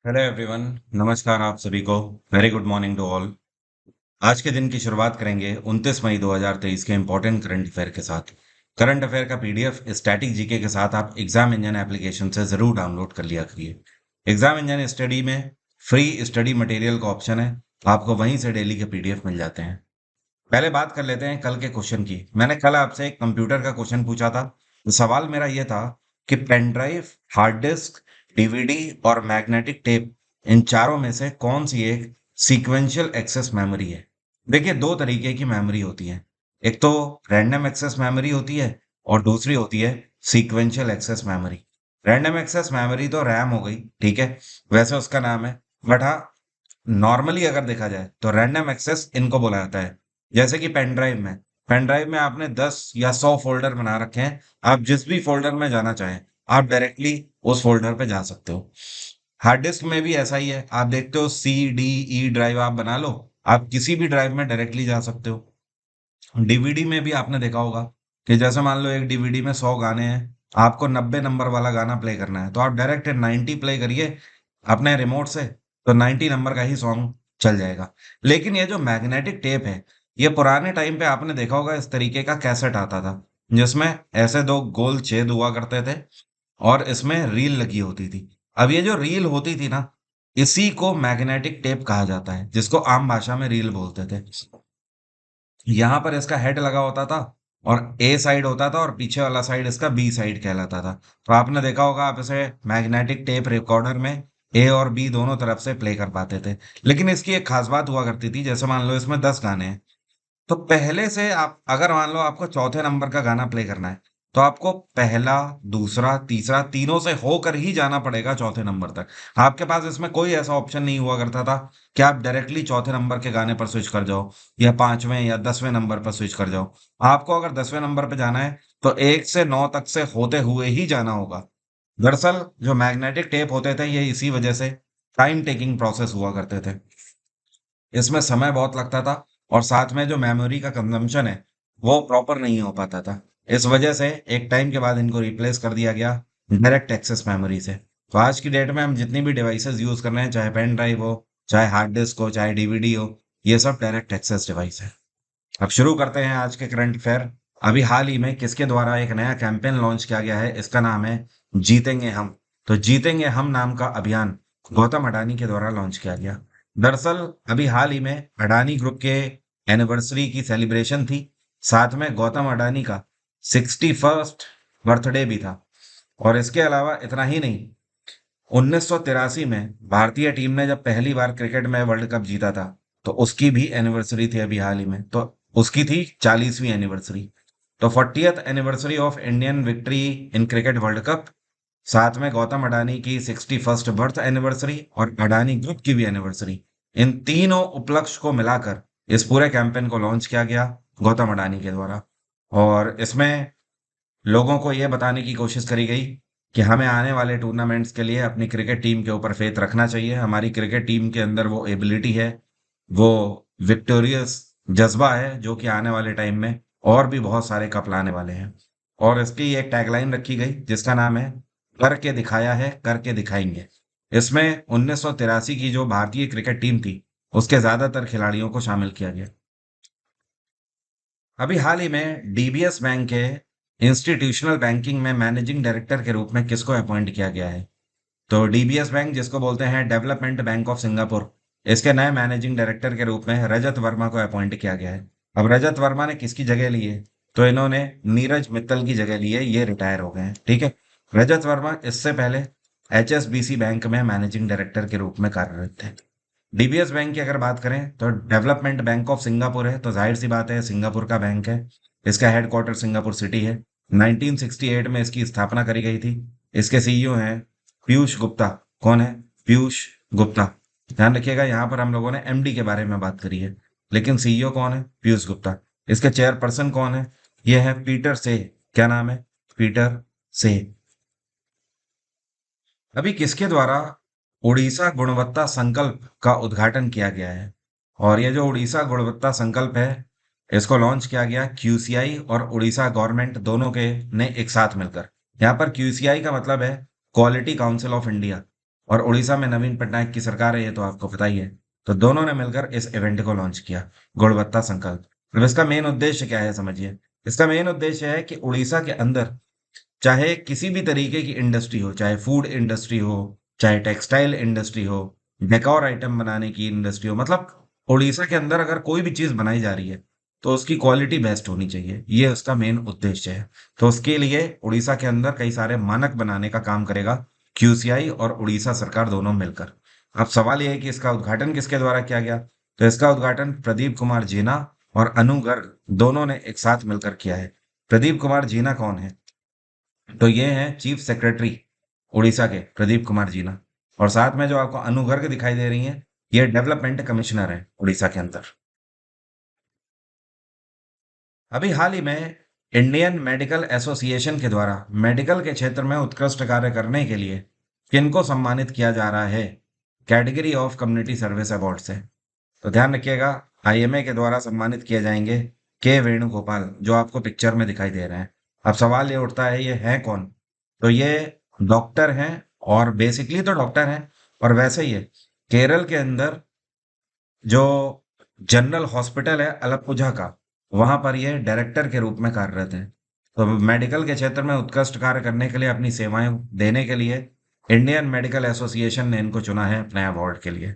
Hello everyone. नमस्कार आप सभी को। Very good morning to all. आज के दिन की शुरुआत करेंगे 29 मई 2023 के इंपॉर्टेंट करंट अफेयर के साथ। करंट अफेयर का पीडीएफ स्टैटिक जीके के साथ आप एग्जाम इंजन एप्लीकेशन से जरूर डाउनलोड कर लिया करिए। एग्जाम इंजन स्टडी में फ्री स्टडी मटेरियल का ऑप्शन है, आपको वहीं से डेली के पीडीएफ मिल जाते हैं। पहले बात कर लेते हैं कल के क्वेश्चन की। मैंने कल आपसे एक कंप्यूटर का क्वेश्चन पूछा था। तो सवाल मेरा ये था कि pen drive, hard disk, DVD और मैग्नेटिक टेप, इन चारों में से कौन सी एक सीक्वेंशियल एक्सेस मेमोरी है। देखिए, दो तरीके की मेमोरी होती है। एक तो रैंडम एक्सेस मेमोरी होती है और दूसरी होती है sequential access memory. Random access memory तो रैम हो गई, ठीक है, वैसे उसका नाम है। बट हाँ, नॉर्मली अगर देखा जाए तो रैंडम एक्सेस इनको बोला जाता है। जैसे कि पेन ड्राइव में आपने 10 या 100 फोल्डर बना रखे हैं। आप जिस भी फोल्डर में जाना चाहें, आप डायरेक्टली उस फोल्डर पे जा सकते हो। हार्ड डिस्क में भी ऐसा ही है। आप देखते हो सी डी ई ड्राइव आप बना लो, आप किसी भी ड्राइव में डायरेक्टली जा सकते हो। डीवीडी में भी आपने देखा होगा कि जैसे मान लो एक डीवीडी में 100 गाने हैं, आपको 90 नंबर वाला गाना प्ले करना है तो आप डायरेक्ट 90 प्ले करिए अपने रिमोट से, तो 90 नंबर का ही सॉन्ग चल जाएगा। लेकिन ये जो मैग्नेटिक टेप है, ये पुराने टाइम पे आपने देखा होगा इस तरीके का कैसेट आता था, जिसमें ऐसे दो गोल छेद हुआ करते थे और इसमें रील लगी होती थी। अब ये जो रील होती थी ना, इसी को मैग्नेटिक टेप कहा जाता है, जिसको आम भाषा में रील बोलते थे। यहाँ पर इसका हेड लगा होता था और ए साइड होता था और पीछे वाला साइड इसका बी साइड कहलाता था। तो आपने देखा होगा, आप इसे मैग्नेटिक टेप रिकॉर्डर में ए और बी दोनों तरफ से प्ले कर पाते थे। लेकिन इसकी एक खास बात हुआ करती थी, जैसे मान लो इसमें 10 गाने हैं, तो पहले से आप अगर मान लो आपको चौथे नंबर का गाना प्ले करना है, तो आपको पहला, दूसरा, तीसरा, तीनों से होकर ही जाना पड़ेगा चौथे नंबर तक। आपके पास इसमें कोई ऐसा ऑप्शन नहीं हुआ करता था कि आप डायरेक्टली चौथे नंबर के गाने पर स्विच कर जाओ या पांचवें या 10वें नंबर पर स्विच कर जाओ। आपको अगर 10वें नंबर पे जाना है तो 1 से 9 तक से होते हुए ही जाना होगा। दरअसल जो मैग्नेटिक टेप होते थे, ये इसी वजह से टाइम टेकिंग प्रोसेस हुआ करते थे। इसमें समय बहुत लगता था और साथ में जो मेमोरी का कंजम्पशन है, वो प्रॉपर नहीं हो पाता था। इस वजह से एक टाइम के बाद इनको रिप्लेस कर दिया गया डायरेक्ट एक्सेस मेमोरी से। तो आज की डेट में हम जितनी भी डिवाइसेस यूज कर रहे हैं, चाहे पेन ड्राइव हो, चाहे हार्ड डिस्क हो, चाहे डीवीडी हो, ये सब डायरेक्ट एक्सेस डिवाइस है। अब शुरू करते हैं आज के करंट अफेयर। अभी हाल ही में किसके द्वारा एक नया कैंपेन लॉन्च किया गया है, इसका नाम है जीतेंगे हम। तो जीतेंगे हम नाम का अभियान गौतम अडानी के द्वारा लॉन्च किया गया। दरअसल अभी हाल ही में अडानी ग्रुप के एनिवर्सरी की सेलिब्रेशन थी, साथ में गौतम अडानी का 61st बर्थडे भी था। और इसके अलावा इतना ही नहीं, 1983 में भारतीय टीम ने जब पहली बार क्रिकेट में वर्ल्ड कप जीता था, तो उसकी भी एनिवर्सरी थी अभी हाल ही में। तो उसकी थी 40वीं एनिवर्सरी। तो 40th anniversary of Indian victory in cricket world cup, साथ में गौतम अडानी की 61st बर्थ एनिवर्सरी और अडानी ग्रुप की भी एनिवर्सरी, इन तीनों उपलक्ष्य को मिलाकर इस पूरे कैंपेन को लॉन्च किया गया गौतम अडानी के द्वारा। और इसमें लोगों को यह बताने की कोशिश करी गई कि हमें आने वाले टूर्नामेंट्स के लिए अपनी क्रिकेट टीम के ऊपर फेथ रखना चाहिए। हमारी क्रिकेट टीम के अंदर वो एबिलिटी है, वो विक्टोरियस जज्बा है, जो कि आने वाले टाइम में और भी बहुत सारे कप लाने वाले हैं। और इसकी एक टैगलाइन रखी गई जिसका नाम है करके दिखाया है, करके दिखाएंगे। इसमें 1983 की जो भारतीय क्रिकेट टीम थी, उसके ज्यादातर खिलाड़ियों को शामिल किया गया। अभी हाल ही में डीबीएस बैंक के इंस्टीट्यूशनल बैंकिंग में मैनेजिंग डायरेक्टर के रूप में किसको अपॉइंट किया गया है। तो डीबीएस बैंक, जिसको बोलते हैं डेवलपमेंट बैंक ऑफ सिंगापुर, इसके नए मैनेजिंग डायरेक्टर के रूप में रजत वर्मा को अपॉइंट किया गया है। अब रजत वर्मा ने किसकी जगह ली है, तो इन्होंने नीरज मित्तल की जगह ली है, ये रिटायर हो गए हैं, ठीक है। रजत वर्मा इससे पहले एचएसबीसी बैंक में मैनेजिंग डायरेक्टर के रूप में कार्यरत थे। डीबीएस बैंक की अगर बात करें तो डेवलपमेंट बैंक ऑफ सिंगापुर है, तो जाहिर सी बात है सिंगापुर का बैंक है। इसका हेडक्वार्टर सिंगापुर सिटी है। 1968 में इसकी स्थापना करी गई थी। इसके सीईओ हैं पीयूष गुप्ता। कौन है? पीयूष गुप्ता। ध्यान रखिएगा, यहाँ पर हम लोगों ने एमडी के बारे में बात करी है, लेकिन सीईओ कौन है? पीयूष गुप्ता। इसके चेयरपर्सन कौन है? ये है पीटर से। क्या नाम है? पीटर से। अभी किसके द्वारा उड़ीसा गुणवत्ता संकल्प का उद्घाटन किया गया है? और ये जो उड़ीसा गुणवत्ता संकल्प है, इसको लॉन्च किया गया क्यूसीआई और उड़ीसा गवर्नमेंट दोनों के ने एक साथ मिलकर। यहाँ पर क्यूसीआई का मतलब है क्वालिटी काउंसिल ऑफ इंडिया, और उड़ीसा में नवीन पटनायक की सरकार है, ये तो आपको पता ही है। तो दोनों ने मिलकर इस इवेंट को लॉन्च किया, गुणवत्ता संकल्प। अब इसका मेन उद्देश्य क्या है समझिए। इसका मेन उद्देश्य है कि उड़ीसा के अंदर चाहे किसी भी तरीके की इंडस्ट्री हो, चाहे फूड इंडस्ट्री हो, चाहे टेक्सटाइल इंडस्ट्री हो, डेकोर आइटम बनाने की इंडस्ट्री हो, मतलब उड़ीसा के अंदर अगर कोई भी चीज बनाई जा रही है तो उसकी क्वालिटी बेस्ट होनी चाहिए, ये उसका मेन उद्देश्य है। तो उसके लिए उड़ीसा के अंदर कई सारे मानक बनाने का काम करेगा क्यूसीआई और उड़ीसा सरकार दोनों मिलकर। अब सवाल यह है कि इसका उद्घाटन किसके द्वारा किया गया। तो इसका उद्घाटन प्रदीप कुमार जीना और अनु गर्ग दोनों ने एक साथ मिलकर किया है। प्रदीप कुमार जीना कौन है? तो ये हैं चीफ सेक्रेटरी उड़ीसा के, प्रदीप कुमार जीना। और साथ में जो आपको अनु गर्ग दिखाई दे रही हैं, ये डेवलपमेंट कमिश्नर हैं उड़ीसा के अंदर। अभी हाल ही में इंडियन मेडिकल एसोसिएशन के द्वारा मेडिकल के क्षेत्र में उत्कृष्ट कार्य करने के लिए किनको सम्मानित किया जा रहा है? Category of community service award से। तो ध्यान रखिएगा, आईएमए के द्वारा सम्मानित किए जाएंगे के वेणुगोपाल, जो आपको पिक्चर में दिखाई दे रहे हैं। अब सवाल ये उठता है, ये है कौन? तो ये डॉक्टर हैं, और बेसिकली तो डॉक्टर हैं, और वैसे ही है केरल के अंदर जो जनरल हॉस्पिटल है अलप्पुझा का, वहां पर ये डायरेक्टर के रूप में कार्यरत हैं। तो मेडिकल के क्षेत्र में उत्कृष्ट कार्य करने के लिए, अपनी सेवाएं देने के लिए इंडियन मेडिकल एसोसिएशन ने इनको चुना है अपने अवार्ड के लिए।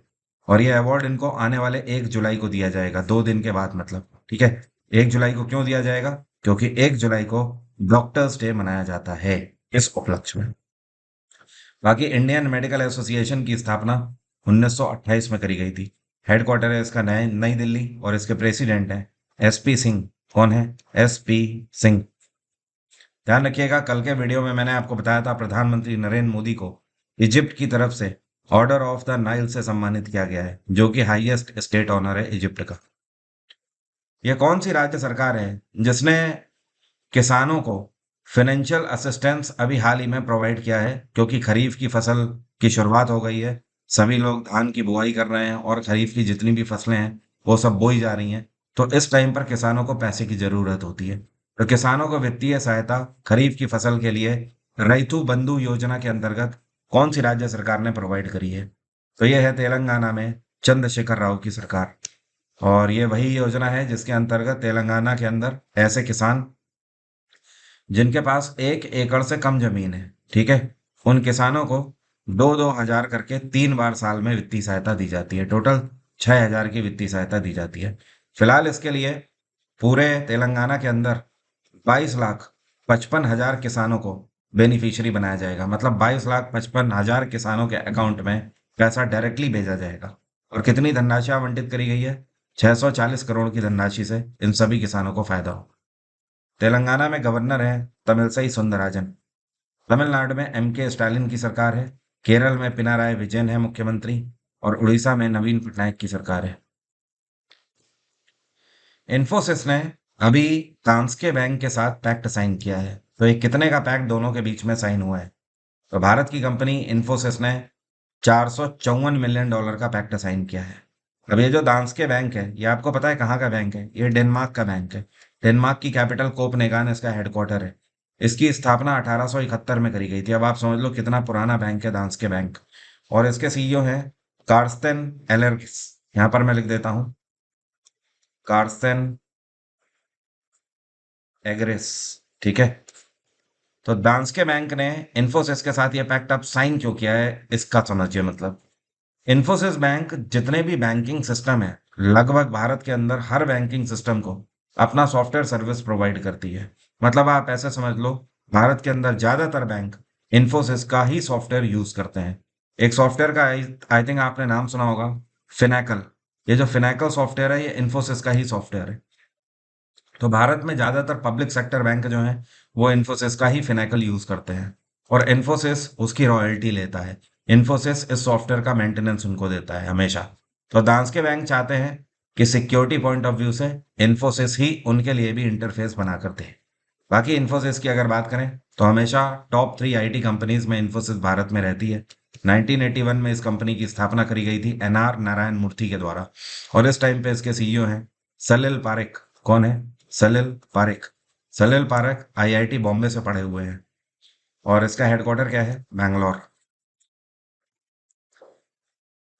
और ये अवार्ड इनको आने वाले 1 जुलाई को दिया जाएगा, 2 दिन के बाद मतलब, ठीक है। 1 जुलाई को क्यों दिया जाएगा? क्योंकि 1 जुलाई को डॉक्टर्स डे मनाया जाता है इस उपलक्ष्य में। बाकी इंडियन मेडिकल एसोसिएशन की स्थापना 1928 में करी गई थी। हेडक्वार्टर है इसका नए नई दिल्ली, और इसके प्रेसिडेंट हैं एसपी सिंह। कौन है? एसपी सिंह। ध्यान रखिएगा, कल के वीडियो में मैंने आपको बताया था प्रधानमंत्री नरेंद्र मोदी को इजिप्ट की तरफ से ऑर्डर ऑफ द नाइल से सम्मानित किया गया है, जो कि हाईएस्ट स्टेट ऑनर है इजिप्ट का। यह कौन सी राज्य सरकार है जिसने किसानों को फाइनेंशियल असिस्टेंस अभी हाल ही में प्रोवाइड किया है? क्योंकि खरीफ की फसल की शुरुआत हो गई है, सभी लोग धान की बुआई कर रहे हैं, और खरीफ की जितनी भी फसलें हैं वो सब बोई जा रही हैं। तो इस टाइम पर किसानों को पैसे की जरूरत होती है। तो किसानों को वित्तीय सहायता खरीफ की फसल के लिए रैतु बंधु योजना के अंतर्गत कौन सी राज्य सरकार ने प्रोवाइड करी है? तो यह है तेलंगाना में चंद्रशेखर राव की सरकार। और ये वही योजना है जिसके अंतर्गत तेलंगाना के अंदर ऐसे किसान जिनके पास 1 एकड़ से कम जमीन है, ठीक है, उन किसानों को 2-2 हजार करके 3 बार साल में वित्तीय सहायता दी जाती है। टोटल 6 हजार की वित्तीय सहायता दी जाती है। फिलहाल इसके लिए पूरे तेलंगाना के अंदर 22,55,000 किसानों को बेनिफिशियरी बनाया जाएगा। मतलब 22,55,000 किसानों के अकाउंट में पैसा डायरेक्टली भेजा जाएगा। और कितनी धनराशि आवंटित करी गई है? 640 करोड़ की धनराशि से इन सभी किसानों को फायदा हो। तेलंगाना में गवर्नर है तमिलसाई सुंदरराजन। तमिलनाडु में एमके स्टालिन की सरकार है। केरल में पिनाराय विजयन है मुख्यमंत्री। और उड़ीसा में नवीन पटनायक की सरकार है। इन्फोसिस ने अभी कांस्के बैंक के साथ पैक्ट साइन किया है। तो ये कितने का पैक्ट दोनों के बीच में साइन हुआ है? तो भारत की कंपनी इन्फोसिस ने $454 मिलियन का पैक्ट साइन किया है। अब ये जो दांस्के बैंक है, ये आपको पता है कहाँ का बैंक है? ये डेनमार्क का बैंक है। डेनमार्क की कैपिटल कोपनेगान इसका हेडक्वार्टर है। इसकी स्थापना 1871 में करी गई थी। अब आप समझ लो कितना पुराना बैंक है दांस्के बैंक। और इसके सीईओ हैं कार्स्टेन एलर्गिस। यहाँ पर मैं लिख देता हूँ, कार्स्टेन एग्रेस, ठीक है। तो दांस्के बैंक ने इन्फोसिस के साथ ये पैक्ट अब साइन क्यों किया है, इसका समझिए। मतलब इन्फोसिस बैंक जितने भी बैंकिंग सिस्टम है, लगभग भारत के अंदर हर बैंकिंग सिस्टम को अपना सॉफ्टवेयर सर्विस प्रोवाइड करती है। मतलब आप ऐसे समझ लो, भारत के अंदर ज्यादातर बैंक इन्फोसिस का ही सॉफ्टवेयर यूज करते हैं। एक सॉफ्टवेयर का आई थिंक आपने नाम सुना होगा, फिनेकल। ये जो फिनेकल सॉफ्टवेयर है, ये इन्फोसिस का ही सॉफ्टवेयर है। तो भारत में ज्यादातर पब्लिक सेक्टर बैंक जो हैं, वो इन्फोसिस का ही फिनेकल यूज करते हैं। और इन्फोसिस उसकी रॉयल्टी लेता है। इन्फोसिस इस सॉफ्टवेयर का मेंटेनेंस उनको देता है हमेशा। तो दांस्के बैंक चाहते हैं कि सिक्योरिटी पॉइंट ऑफ व्यू से इन्फोसिस ही उनके लिए भी इंटरफेस बना कर दे। बाकी इन्फोसिस की अगर बात करें तो हमेशा टॉप 3 आईटी कंपनीज में इन्फोसिस भारत में रहती है। 1981 में इस कंपनी की स्थापना करी गई थी एनआर नारायण मूर्ति के द्वारा। और इस टाइम पे इसके सीईओ हैं सलिल पारेख। कौन है? सलिल पारेख। सलिल पारेख आईआईटी बॉम्बे से पढ़े हुए हैं। और इसका हेडक्वार्टर क्या है? बैंगलोर।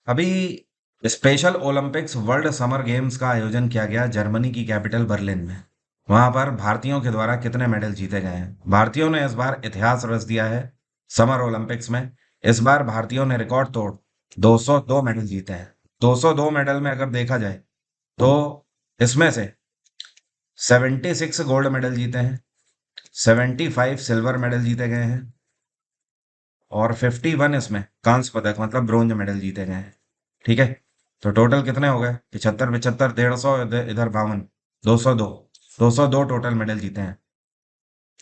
अभी special Olympics world summer games का आयोजन किया गया जर्मनी की कैपिटल बर्लिन में। वहां पर भारतीयों के द्वारा कितने मेडल जीते गए हैं? भारतीयों ने इस बार इतिहास रच दिया है समर ओलंपिक्स में। इस बार भारतीयों ने रिकॉर्ड तोड़ 202 मेडल जीते हैं। 202 मेडल में अगर देखा जाए तो इसमें से 76 गोल्ड मेडल जीते हैं, 75 सिल्वर मेडल जीते गए हैं और 51 इसमें कांस्य पदक मतलब ब्रोंज मेडल जीते गए हैं। ठीक है, तो टोटल कितने हो गए? 75 75 150, इधर 52, 202, 202 टोटल मेडल जीते हैं।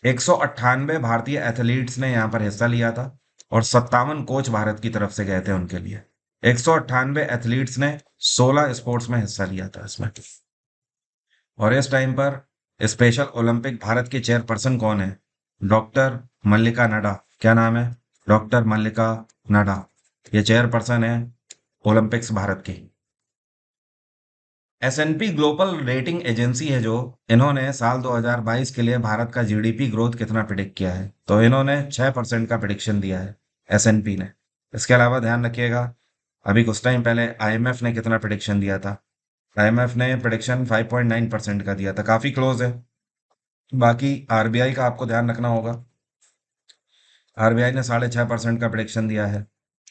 198 भारतीय एथलीट्स ने यहाँ पर हिस्सा लिया था और 57 कोच भारत की तरफ से गए थे उनके लिए। 198 एथलीट्स ने 16 स्पोर्ट्स में हिस्सा लिया था इसमें। और इस टाइम पर स्पेशल ओलंपिक भारत के चेयरपर्सन कौन है? डॉक्टर मल्लिका नड्डा। क्या नाम है? डॉक्टर मल्लिका नड्डा। ये चेयरपर्सन है ओलंपिक्स भारत की। एस&पी ग्लोबल रेटिंग एजेंसी है जो, इन्होंने साल 2022 के लिए भारत का जीडीपी ग्रोथ कितना प्रिडिक्ट किया है? तो इन्होंने 6% का प्रिडिक्शन दिया है एस&पी ने। इसके अलावा ध्यान रखिएगा, अभी कुछ टाइम पहले आईएमएफ ने कितना प्रिडिक्शन दिया था? आईएमएफ ने प्रिडिक्शन 5.9% का दिया था, काफी क्लोज है। बाकी आरबीआई का आपको ध्यान रखना होगा, आरबीआई ने 6.5% का प्रिडिक्शन दिया है।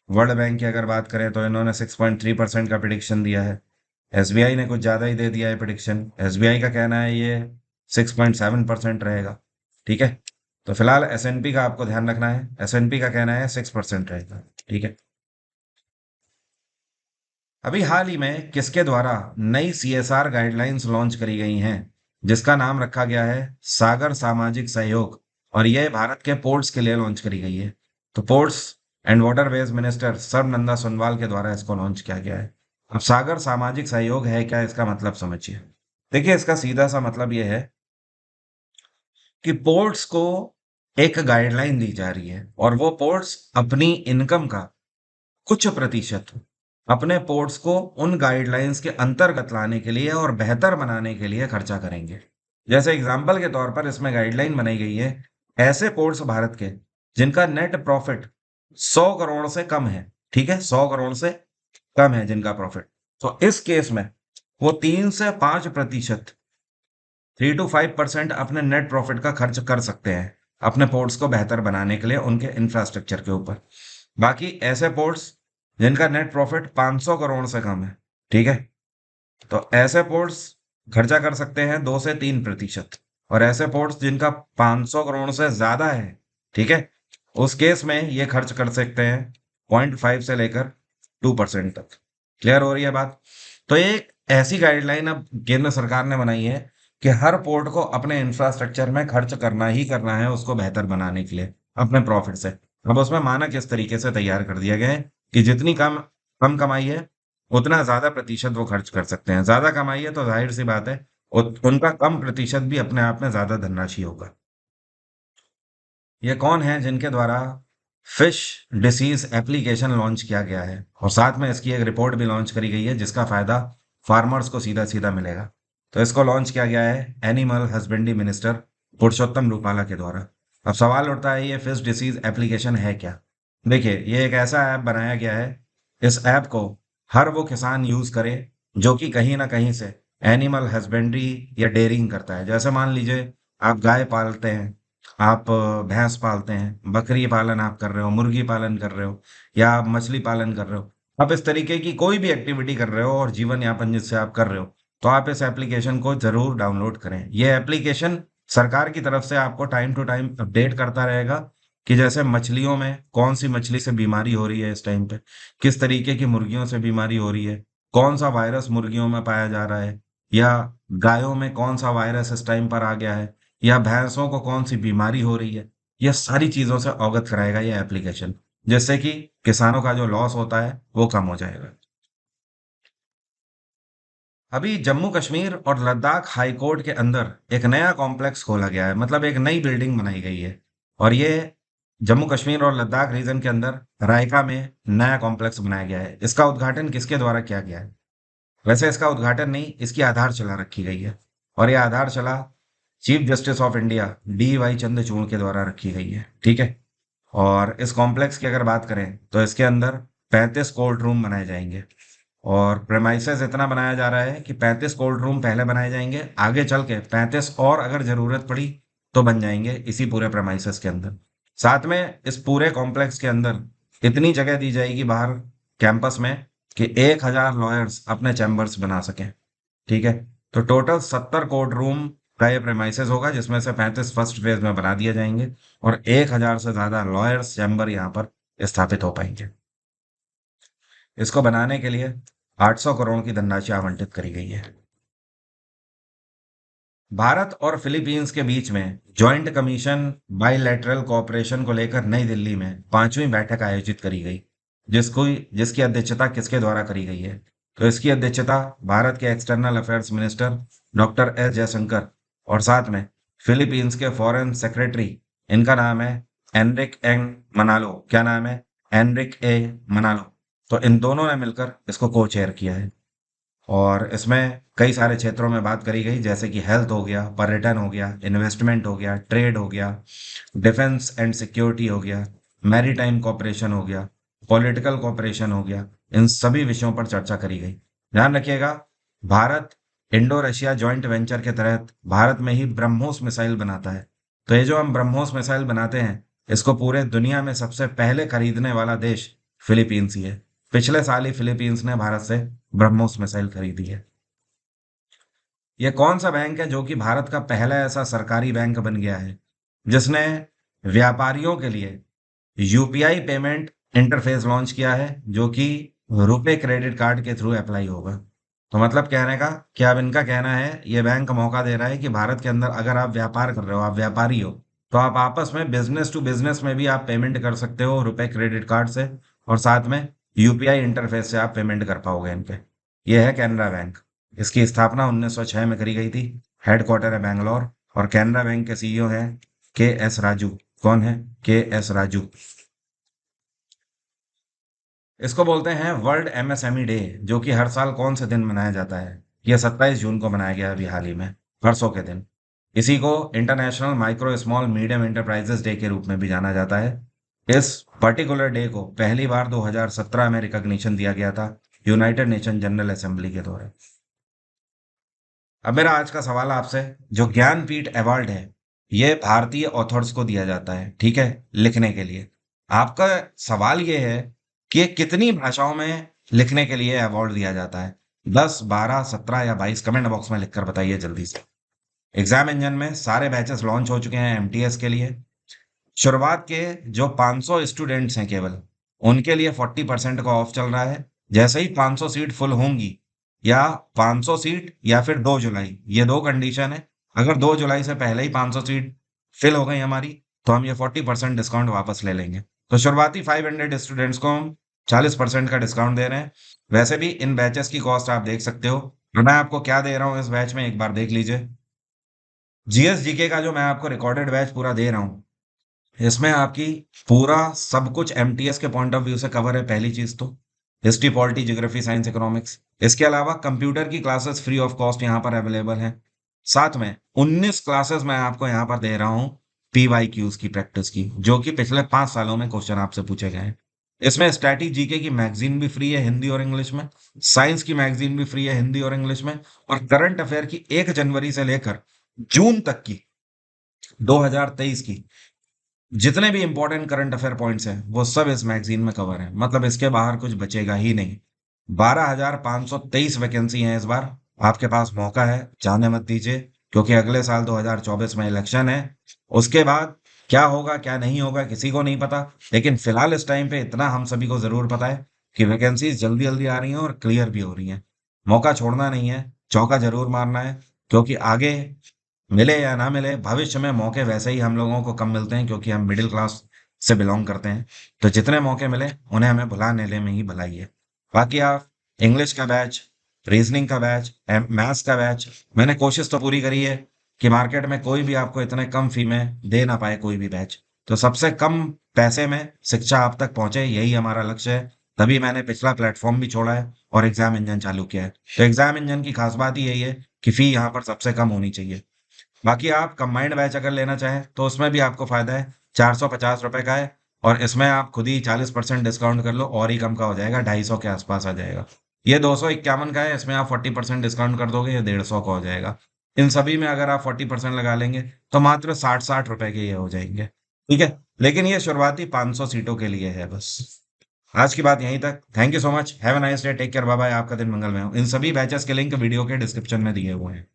वर्ल्ड बैंक की अगर बात करें तो इन्होंने 6.3% का प्रिडिक्शन दिया है। एसबीआई ने कुछ ज़्यादा ही दे दिया है प्रिडिक्शन, एसबीआई का कहना है ये 6.7% रहेगा। ठीक है, तो फिलहाल एसएनपी का आपको ध्यान रखना है, एसएनपी का कहना है 6% रहेगा। ठीक है, अभी हाल ही में किसके द्वारा नई सीएसआर गाइडलाइंस लॉन्च करी गई हैं जिसका नाम रखा गया है सागर सामाजिक सहयोग, और यह भारत के पोर्ट्स के लिए लॉन्च करी गई है। तो ports and waterways minister Sarbananda Sonowal के द्वारा इसको लॉन्च किया गया है। अब सागर सामाजिक सहयोग है क्या, इसका मतलब समझिए। देखिए, इसका सीधा सा मतलब यह है कि पोर्ट्स को एक गाइडलाइन दी जा रही है और वो पोर्ट्स अपनी इनकम का कुछ प्रतिशत अपने पोर्ट्स को उन गाइडलाइंस के अंतर्गत लाने के लिए और बेहतर बनाने के लिए खर्चा करेंगे। जैसे एग्जाम्पल के तौर पर इसमें गाइडलाइन बनाई गई है, ऐसे पोर्ट्स भारत के जिनका नेट प्रॉफिट 100 करोड़ से कम है, ठीक है, 100 करोड़ से कम है जिनका प्रॉफिट, तो इस केस में वो 3 से 5%, 3 to 5% अपने नेट प्रॉफिट का खर्च कर सकते हैं अपने पोर्ट्स को बेहतर बनाने के लिए उनके इंफ्रास्ट्रक्चर के ऊपर। बाकी ऐसे पोर्ट्स जिनका नेट प्रॉफिट 500 करोड़ से कम है, ठीक है, तो ऐसे पोर्ट्स खर्चा कर सकते हैं 2 से 3%। और ऐसे पोर्ट्स जिनका 500 करोड़ से ज्यादा है, ठीक है, उस केस में ये खर्च कर सकते हैं 0.5 से लेकर 2% तक। क्लियर हो रही है बात? तो एक ऐसी गाइडलाइन अब केंद्र सरकार ने बनाई है कि हर पोर्ट को अपने इंफ्रास्ट्रक्चर में खर्च करना ही करना है उसको बेहतर बनाने के लिए अपने प्रॉफिट से। अब उसमें मानक इस तरीके से तैयार कर दिया गया है कि जितनी कम कम कमाई है उतना ज्यादा प्रतिशत वो खर्च कर सकते हैं, ज्यादा कमाई है तो जाहिर सी बात है उनका कम प्रतिशत भी अपने आप में ज्यादा धनराशि होगा। ये कौन है जिनके द्वारा फिश डिसीज एप्लीकेशन लॉन्च किया गया है और साथ में इसकी एक रिपोर्ट भी लॉन्च करी गई है जिसका फायदा फार्मर्स को सीधा सीधा मिलेगा? तो इसको लॉन्च किया गया है एनिमल हस्बेंड्री मिनिस्टर पुरुषोत्तम रूपाला के द्वारा। अब सवाल उठता है, ये फिश डिसीज एप्लीकेशन है क्या? देखिए, ये एक ऐसा ऐप बनाया गया है, इस ऐप को हर वो किसान यूज करे जो कि कहीं ना कहीं से एनिमल हस्बेंड्री या डेयरिंग करता है। जैसे मान लीजिए आप गाय पालते हैं, आप भैंस पालते हैं, बकरी पालन आप कर रहे हो, मुर्गी पालन कर रहे हो, या आप मछली पालन कर रहे हो, आप इस तरीके की कोई भी एक्टिविटी कर रहे हो और जीवन यापन जिससे आप कर रहे हो, तो आप इस एप्लीकेशन को जरूर डाउनलोड करें। ये एप्लीकेशन सरकार की तरफ से आपको टाइम टू टाइम अपडेट करता रहेगा कि जैसे मछलियों में कौन सी मछली से बीमारी हो रही है इस टाइम पे, किस तरीके की मुर्गियों से बीमारी हो रही है, कौन सा वायरस मुर्गियों में पाया जा रहा है, या गायों में कौन सा वायरस इस टाइम पर आ गया है, या भैंसों को कौन सी बीमारी हो रही है। यह सारी चीजों से अवगत कराएगा ये एप्लीकेशन, जिससे कि किसानों का जो लॉस होता है वो कम हो जाएगा। अभी जम्मू कश्मीर और लद्दाख हाई कोर्ट के अंदर एक नया कॉम्प्लेक्स खोला गया है, मतलब एक नई बिल्डिंग बनाई गई है। और ये जम्मू कश्मीर और लद्दाख रीजन के अंदर रायका में नया कॉम्प्लेक्स बनाया गया है। इसका उद्घाटन किसके द्वारा किया गया है? वैसे इसका उद्घाटन नहीं, इसकी आधारशिला रखी गई है और यह आधारशिला chief justice of India D Y Chandrachud के द्वारा रखी गई है। ठीक है, और इस कॉम्प्लेक्स की अगर बात करें तो इसके अंदर 35 कोल्ड रूम बनाए जाएंगे। और प्रेमाइसेस इतना बनाया जा रहा है कि 35 कोल्ड रूम पहले बनाए जाएंगे, आगे चल के 35 और अगर जरूरत पड़ी तो बन जाएंगे इसी पूरे प्रेमाइसेस के अंदर। साथ में इस पूरे कॉम्प्लेक्स के अंदर इतनी जगह दी जाएगी बाहर कैंपस में कि 1,000 लॉयर्स अपने चैम्बर्स बना सकें। ठीक है। तो टोटल 70 कोर्ट रूम का ये प्रेमाइसेस होगा, जिसमें से 35 फर्स्ट फेज में बना दिए जाएंगे और 1,000 से ज्यादा लॉयर्स चैम्बर यहाँ पर स्थापित हो पाएंगे। इसको बनाने के लिए 800 करोड़ की धनराशि आवंटित करी गई है। भारत और फिलीपींस के बीच में जॉइंट कमीशन बाइलैटरल कोऑपरेशन को लेकर नई दिल्ली में 5वीं बैठक आयोजित करी गई, जिसकी अध्यक्षता किसके द्वारा करी गई है? तो इसकी अध्यक्षता भारत के external affairs minister doctor S Jaishankar और साथ में फिलीपींस के फॉरेन सेक्रेटरी, इनका नाम है एनरिक एन मनालो। क्या नाम है? एनरिक ए मनालो। तो इन दोनों ने मिलकर इसको को चेयर किया है। और इसमें कई सारे क्षेत्रों में बात करी गई, जैसे कि हेल्थ हो गया, पर्यटन हो गया, इन्वेस्टमेंट हो गया, ट्रेड हो गया, डिफेंस एंड सिक्योरिटी हो गया, मैरीटाइम कॉपरेशन हो गया, पॉलिटिकल कॉपरेशन हो गया। इन सभी विषयों पर चर्चा करी गई। ध्यान रखिएगा, Bharat Indo Russia joint venture के तहत भारत में ही ब्रह्मोस मिसाइल बनाता है। तो ये जो हम ब्रह्मोस मिसाइल बनाते हैं, इसको पूरे दुनिया में सबसे पहले खरीदने वाला देश फिलीपींस ही है। पिछले साल ही फिलीपींस ने भारत से ब्रह्मोस मिसाइल खरीदी है। यह कौन सा बैंक है जो कि भारत का पहला ऐसा सरकारी बैंक बन गया है जिसने व्यापारियों के लिए यूपीआई पेमेंट इंटरफेस लॉन्च किया है, जो कि रुपे क्रेडिट कार्ड के थ्रू अप्लाई होगा? तो मतलब कहने का कि अब इनका कहना है, ये बैंक मौका दे रहा है कि भारत के अंदर अगर आप व्यापार कर रहे हो, आप व्यापारी हो, तो आप आपस में बिजनेस टू बिजनेस में भी आप पेमेंट कर सकते हो रुपे क्रेडिट कार्ड से, और साथ में यूपीआई इंटरफेस से आप पेमेंट कर पाओगे इन पे। ये है कैनरा बैंक। इसकी स्थापना 1906 में करी गई थी। हेडक्वार्टर है बैंगलोर और कैनरा बैंक के सीईओ है के एस राजू। कौन है? के एस राजू। इसको बोलते हैं वर्ल्ड एमएसएमई डे, जो कि हर साल कौन से दिन मनाया जाता है? यह 27 जून को मनाया गया अभी हाल ही में, परसों के दिन। इसी को international micro small medium enterprises day के रूप में भी जाना जाता है। इस पर्टिकुलर डे को पहली बार 2017 में रिकॉग्निशन दिया गया था यूनाइटेड नेशन जनरल असेंबली के द्वारा। अब मेरा आज का सवाल आपसे, जो ज्ञानपीठ अवार्ड है, ये भारतीय ऑथर्स को दिया जाता है, ठीक है, लिखने के लिए। आपका सवाल ये है कि ये कितनी भाषाओं में लिखने के लिए अवार्ड दिया जाता है? 10, 12, 17 या 22? कमेंट बॉक्स में लिखकर बताइए जल्दी से। एग्जाम इंजन में सारे बैचेस लॉन्च हो चुके हैं एमटीएस के लिए। शुरुआत के जो 500 स्टूडेंट्स हैं केवल, उनके लिए 40% का ऑफ चल रहा है। जैसे ही 500 सीट फुल होंगी, या 500 सीट या फिर 2 जुलाई, ये दो कंडीशन है। अगर 2 जुलाई से पहले ही 500 सीट फिल हो गई हमारी, तो हम ये 40% डिस्काउंट वापस ले लेंगे। तो शुरुआती 500 स्टूडेंट्स को हम 40% का डिस्काउंट दे रहे हैं। वैसे भी इन बैचेस की कॉस्ट आप देख सकते हो, और मैं आपको क्या दे रहा हूँ इस बैच में, एक बार देख लीजिए। जीएस जीके का जो मैं आपको रिकॉर्डेड बैच पूरा दे रहा हूँ, इसमें आपकी पूरा सब कुछ एमटीएस के पॉइंट ऑफ व्यू से कवर है। पहली चीज तो history, polity, geography, science, economics. इसके अलावा कंप्यूटर की क्लासेस फ्री ऑफ कॉस्ट यहाँ पर अवेलेबल हैं। साथ में 19 क्लासेस मैं आपको यहाँ पर दे रहा हूँ पीवाईक्यूज की प्रैक्टिस की, जो कि पिछले 5 सालों में क्वेश्चन आपसे पूछे गए हैं। इसमें स्टैटिक जीके की मैगजीन भी फ्री है हिंदी और इंग्लिश में, साइंस की मैगजीन भी फ्री है हिंदी और इंग्लिश में, और करंट अफेयर की 1 जनवरी से लेकर जून तक की 2023 की जितने भी इंपॉर्टेंट करंट अफेयर पॉइंट्स हैं, वो सब इस मैगजीन में कवर है। मतलब इसके बाहर कुछ बचेगा ही नहीं। 12,523 वैकेंसी हैं इस बार। आपके पास मौका है, जाने मत दीजिए, क्योंकि अगले साल 2024 में इलेक्शन है। उसके बाद क्या होगा क्या नहीं होगा किसी को नहीं पता, लेकिन फिलहाल इस टाइम पे इतना हम सभी को जरूर पता है कि वैकेंसी जल्दी जल्दी आ रही हैं और क्लियर भी हो रही हैं। मौका छोड़ना नहीं है, चौका जरूर मारना है, क्योंकि आगे मिले या ना मिले, भविष्य में मौके वैसे ही हम लोगों को कम मिलते हैं, क्योंकि हम मिडिल क्लास से बिलोंग करते हैं। तो जितने मौके मिले उन्हें हमें भुला नेले में ही भलाई है। बाकी आप इंग्लिश का बैच, रीजनिंग का बैच, मैथ्स का बैच, मैंने कोशिश तो पूरी करी है कि मार्केट में कोई भी आपको इतने कम फी में दे ना पाए कोई भी बैच। तो सबसे कम पैसे में शिक्षा आप तक पहुंचे, यही हमारा लक्ष्य है। तभी मैंने पिछला प्लेटफॉर्म भी छोड़ा है और एग्जाम इंजन चालू किया है। तो एग्जाम इंजन की खास बात ही यही है कि फी यहाँ पर सबसे कम होनी चाहिए। बाकी आप कंबाइंड बैच अगर लेना चाहें तो उसमें भी आपको फायदा है। ₹450 का है, और इसमें आप खुद ही 40% डिस्काउंट कर लो और ही कम का हो जाएगा, 250 के आसपास आ जाएगा। ये 251 का है, इसमें आप 40% डिस्काउंट कर दोगे, ये 150 का हो जाएगा। इन सभी में अगर आप 40% लगा लेंगे तो मात्र 60-60 रुपए के ये हो जाएंगे। ठीक है, लेकिन ये शुरुआती 500 सीटों के लिए है बस। आज की बात यहीं तक। Thank you so much, have a nice day, take care, bye bye, आपका दिन मंगलमय हो। इन सभी बैचेस के लिंक वीडियो के डिस्क्रिप्शन में दिए हुए हैं।